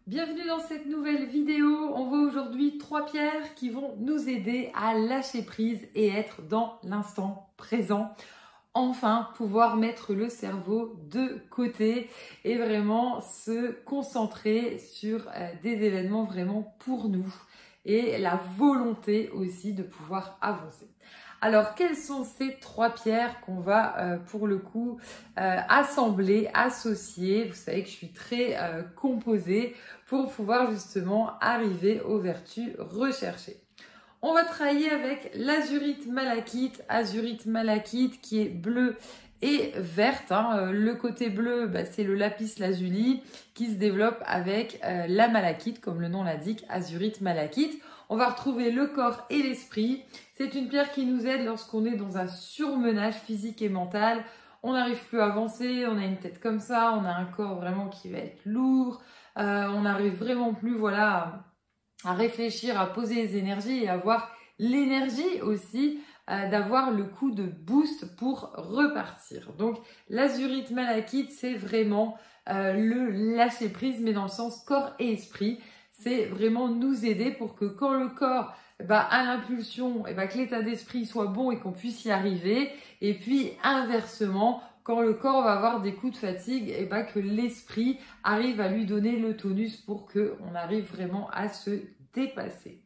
Bienvenue dans cette nouvelle vidéo. On voit aujourd'hui 3 pierres qui vont nous aider à lâcher prise et être dans l'instant présent. Enfin, pouvoir mettre le cerveau de côté et vraiment se concentrer sur des événements vraiment pour nous et la volonté aussi de pouvoir avancer. Alors, quelles sont ces 3 pierres qu'on va pour le coup assembler, associer? Vous savez que je suis très composée pour pouvoir justement arriver aux vertus recherchées. On va travailler avec l'azurite malachite qui est bleu et verte. Le côté bleu, c'est le lapis lazuli qui se développe avec la malachite, comme le nom l'indique, azurite malachite. On va retrouver le corps et l'esprit. C'est une pierre qui nous aide lorsqu'on est dans un surmenage physique et mental. On n'arrive plus à avancer, on a une tête comme ça, on a un corps vraiment qui va être lourd. On n'arrive vraiment plus à réfléchir, à poser les énergies et avoir l'énergie aussi d'avoir le coup de boost pour repartir. Donc l'azurite malachite, c'est vraiment le lâcher prise, mais dans le sens corps et esprit. C'est vraiment nous aider pour que quand le corps a l'impulsion, que l'état d'esprit soit bon et qu'on puisse y arriver. Et puis inversement, quand le corps va avoir des coups de fatigue, que l'esprit arrive à lui donner le tonus pour qu'on arrive vraiment à se dépasser.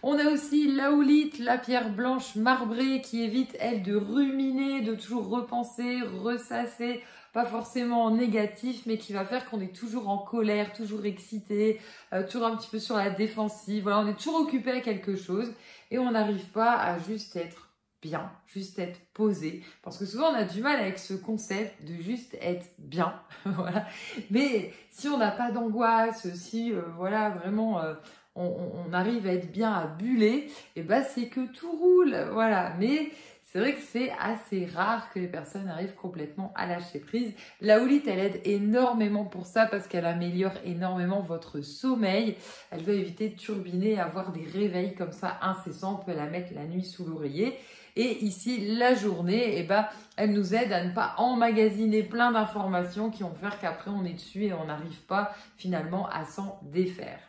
On a aussi l'aoulite, la pierre blanche marbrée qui évite, elle, de ruminer, de toujours repenser, ressasser, pas forcément en négatif, mais qui va faire qu'on est toujours en colère, toujours excité, toujours un petit peu sur la défensive. Voilà, on est toujours occupé à quelque chose et on n'arrive pas à juste être bien, juste être posé. Parce que souvent, on a du mal avec ce concept de juste être bien. Voilà. Mais si on n'a pas d'angoisse, si vraiment on arrive à être bien, à buller, c'est que tout roule. Voilà. Mais c'est vrai que c'est assez rare que les personnes arrivent complètement à lâcher prise. La houlite, elle aide énormément pour ça parce qu'elle améliore énormément votre sommeil. Elle va éviter de turbiner, avoir des réveils comme ça incessants. On peut la mettre la nuit sous l'oreiller. Et ici, la journée, elle nous aide à ne pas emmagasiner plein d'informations qui vont faire qu'après on est dessus et on n'arrive pas finalement à s'en défaire.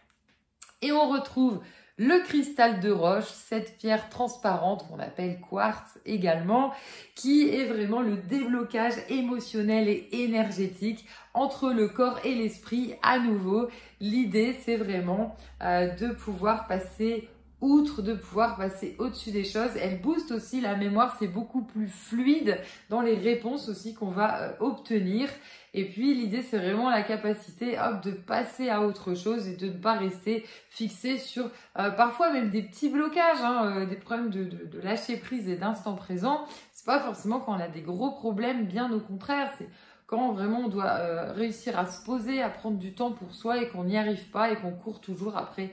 Et on retrouve le cristal de roche, cette pierre transparente qu'on appelle quartz également, qui est vraiment le déblocage émotionnel et énergétique entre le corps et l'esprit. À nouveau, l'idée c'est vraiment de pouvoir passer outre, de pouvoir passer au-dessus des choses. Elle booste aussi la mémoire, c'est beaucoup plus fluide dans les réponses aussi qu'on va obtenir. Et puis l'idée c'est vraiment la capacité de passer à autre chose et de ne pas rester fixé sur parfois même des petits blocages, des problèmes de lâcher prise et d'instant présent. C'est pas forcément quand on a des gros problèmes, bien au contraire, c'est quand vraiment on doit réussir à se poser, à prendre du temps pour soi et qu'on n'y arrive pas et qu'on court toujours après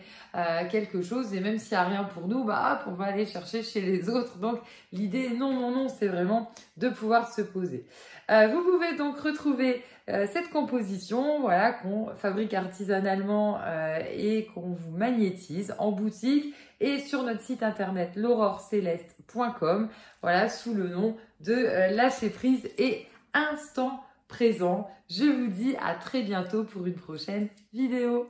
quelque chose. Et même s'il n'y a rien pour nous, on va aller chercher chez les autres. Donc l'idée, non, c'est vraiment de pouvoir se poser. Vous pouvez donc retrouver cette composition qu'on fabrique artisanalement et qu'on vous magnétise en boutique et sur notre site internet l'aurorecéleste.com sous le nom de lâcher prise et instant présent. Je vous dis à très bientôt pour une prochaine vidéo.